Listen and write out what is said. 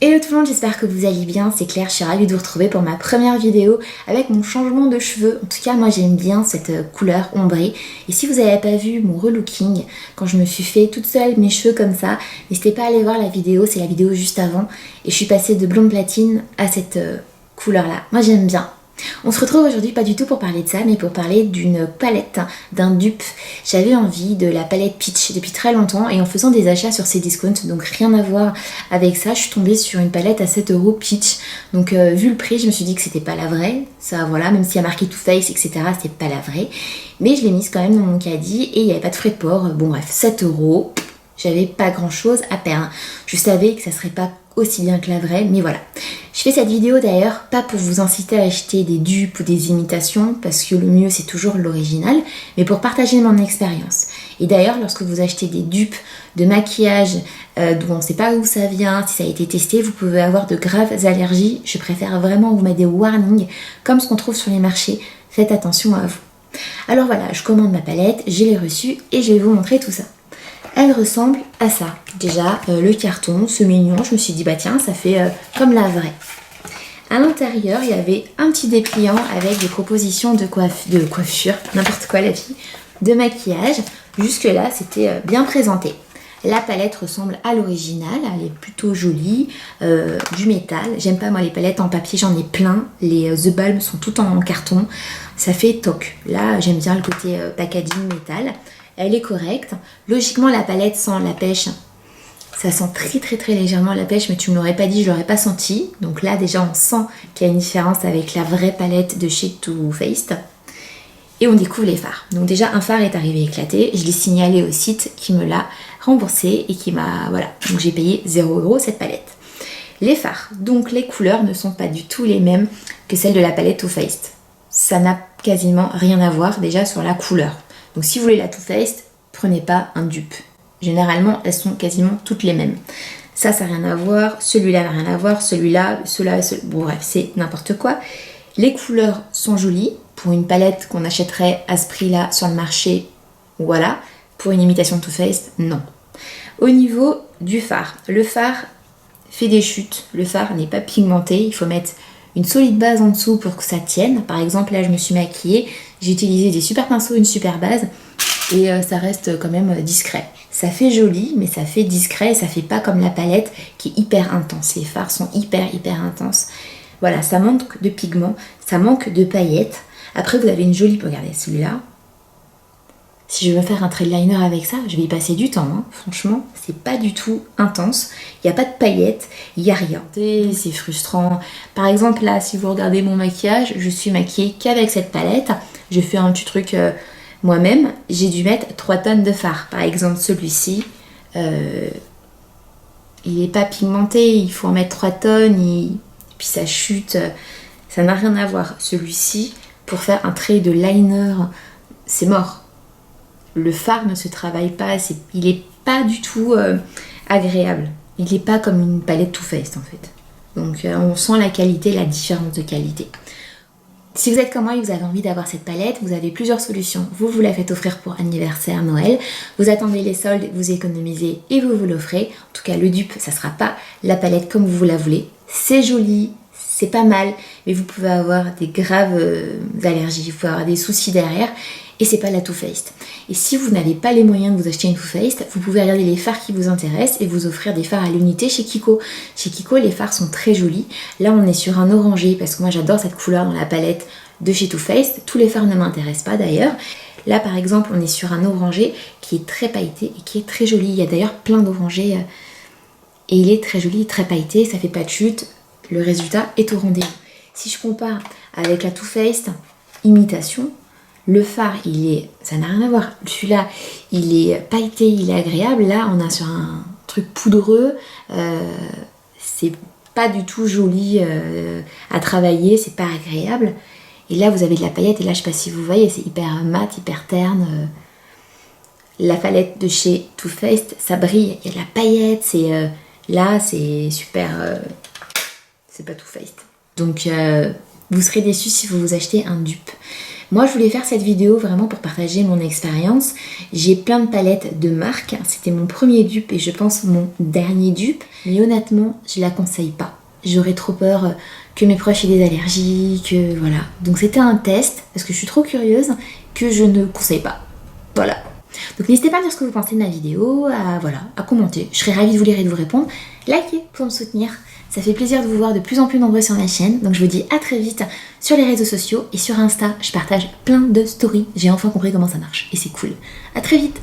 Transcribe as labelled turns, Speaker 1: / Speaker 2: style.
Speaker 1: Hello tout le monde, j'espère que vous allez bien, c'est Claire, je suis ravie de vous retrouver pour ma première vidéo avec mon changement de cheveux. En tout cas, moi j'aime bien cette couleur ombrée. Et si vous n'avez pas vu mon relooking, quand je me suis fait toute seule mes cheveux comme ça, n'hésitez pas à aller voir la vidéo, c'est la vidéo juste avant. Et je suis passée de blonde platine à cette couleur là. Moi j'aime bien. On se retrouve aujourd'hui pas du tout pour parler de ça, mais pour parler d'une palette, d'un dupe. J'avais envie de la palette Peach depuis très longtemps et en faisant des achats sur Cdiscount, donc rien à voir avec ça, je suis tombée sur une palette à 7 € Peach. Donc vu le prix, je me suis dit que c'était pas la vraie, ça voilà, même s'il y a marqué Too Faced, etc., c'est pas la vraie. Mais je l'ai mise quand même dans mon caddie et il n'y avait pas de frais de port. Bon bref, 7 €, j'avais pas grand chose à perdre. Je savais que ça serait pas aussi bien que la vraie, mais voilà. Je fais cette vidéo d'ailleurs pas pour vous inciter à acheter des dupes ou des imitations, parce que le mieux c'est toujours l'original, mais pour partager mon expérience. Et d'ailleurs, lorsque vous achetez des dupes de maquillage dont on ne sait pas où ça vient, si ça a été testé, vous pouvez avoir de graves allergies. Je préfère vraiment vous mettre des warnings, comme ce qu'on trouve sur les marchés. Faites attention à vous. Alors voilà, je commande ma palette, je l'ai reçue et je vais vous montrer tout ça. Elle ressemble à ça. Déjà, le carton, c'est mignon. Je me suis dit, bah tiens, ça fait comme la vraie. À l'intérieur, il y avait un petit dépliant avec des propositions de coiffure, n'importe quoi la fille, de maquillage. Jusque-là, c'était bien présenté. La palette ressemble à l'original, elle est plutôt jolie, du métal. J'aime pas moi les palettes en papier, j'en ai plein. Les The Balm sont toutes en carton, ça fait toc. Là, j'aime bien le côté packaging métal. Elle est correcte. Logiquement, la palette sent la pêche. Ça sent très légèrement la pêche, mais tu me l'aurais pas dit, je l'aurais pas senti. Donc là, déjà, on sent qu'il y a une différence avec la vraie palette de chez Too Faced. Et on découvre les fards. Donc déjà, un fard est arrivé éclaté. Je l'ai signalé au site qui me l'a remboursé et qui m'a... Voilà. Donc j'ai payé 0 € cette palette. Les fards. Donc les couleurs ne sont pas du tout les mêmes que celles de la palette Too Faced. Ça n'a quasiment rien à voir déjà sur la couleur. Donc si vous voulez la Too Faced, prenez pas un dupe. Généralement, elles sont quasiment toutes les mêmes. Ça n'a rien à voir, celui-là n'a rien à voir, celui-là, ceux-là, bon bref, c'est n'importe quoi. Les couleurs sont jolies. Pour une palette qu'on achèterait à ce prix-là sur le marché, voilà. Pour une imitation Too Faced, non. Au niveau du fard, le fard fait des chutes. Le fard n'est pas pigmenté, il faut mettre une solide base en dessous pour que ça tienne. Par exemple, là, je me suis maquillée, j'ai utilisé des super pinceaux, une super base, et ça reste quand même discret. Ça fait joli, mais ça fait discret, ça fait pas comme la palette qui est hyper intense. Les fards sont hyper intenses. Voilà, ça manque de pigments, ça manque de paillettes. Après, vous avez une jolie... Regardez, celui-là. Si je veux faire un trait de liner avec ça, je vais y passer du temps. Hein. Franchement, c'est pas du tout intense. Il n'y a pas de paillettes, il n'y a rien. C'est frustrant. Par exemple, là, si vous regardez mon maquillage, je suis maquillée qu'avec cette palette. J'ai fait un petit truc moi-même. J'ai dû mettre 3 tonnes de fard. Par exemple, celui-ci, il n'est pas pigmenté. Il faut en mettre 3 tonnes. Et puis ça chute. Ça n'a rien à voir. Celui-ci, pour faire un trait de liner, c'est mort. Le fard ne se travaille pas, il n'est pas du tout agréable. Il n'est pas comme une palette Too Faced en fait. Donc on sent la qualité, la différence de qualité. Si vous êtes comme moi et que vous avez envie d'avoir cette palette, vous avez plusieurs solutions. Vous la faites offrir pour anniversaire, Noël. Vous attendez les soldes, vous économisez et vous l'offrez. En tout cas, le dupe, ça ne sera pas la palette comme vous la voulez. C'est joli, c'est pas mal, mais vous pouvez avoir des graves allergies, vous pouvez avoir des soucis derrière. Et c'est pas la Too Faced. Et si vous n'avez pas les moyens de vous acheter une Too Faced, vous pouvez regarder les fards qui vous intéressent et vous offrir des fards à l'unité chez Kiko. Chez Kiko, les fards sont très jolis. Là, on est sur un orangé parce que moi j'adore cette couleur dans la palette de chez Too Faced. Tous les fards ne m'intéressent pas d'ailleurs. Là, par exemple, on est sur un orangé qui est très pailleté et qui est très joli. Il y a d'ailleurs plein d'orangés et il est très joli, très pailleté. Ça fait pas de chute. Le résultat est au rendez-vous. Si je compare avec la Too Faced imitation, le fard, ça n'a rien à voir. Celui-là, il est pailleté, il est agréable. Là, on a sur un truc poudreux. C'est pas du tout joli à travailler, c'est pas agréable. Et là, vous avez de la paillette. Et là, je sais pas si vous voyez, c'est hyper mat, hyper terne. La palette de chez Too Faced, ça brille. Il y a de la paillette. Là, c'est super... c'est pas Too Faced. Donc, vous serez déçus si vous vous achetez un dupe. Moi je voulais faire cette vidéo vraiment pour partager mon expérience. J'ai plein de palettes de marques, c'était mon premier dupe et je pense mon dernier dupe, mais honnêtement je la conseille pas. J'aurais trop peur que mes proches aient des allergies, que voilà. Donc c'était un test, parce que je suis trop curieuse, que je ne conseille pas. Voilà. Donc n'hésitez pas à me dire ce que vous pensez de ma vidéo, à commenter. Je serais ravie de vous lire et de vous répondre. Likez pour me soutenir. Ça fait plaisir de vous voir de plus en plus nombreux sur ma chaîne. Donc je vous dis à très vite sur les réseaux sociaux et sur Insta. Je partage plein de stories. J'ai enfin compris comment ça marche et c'est cool. À très vite.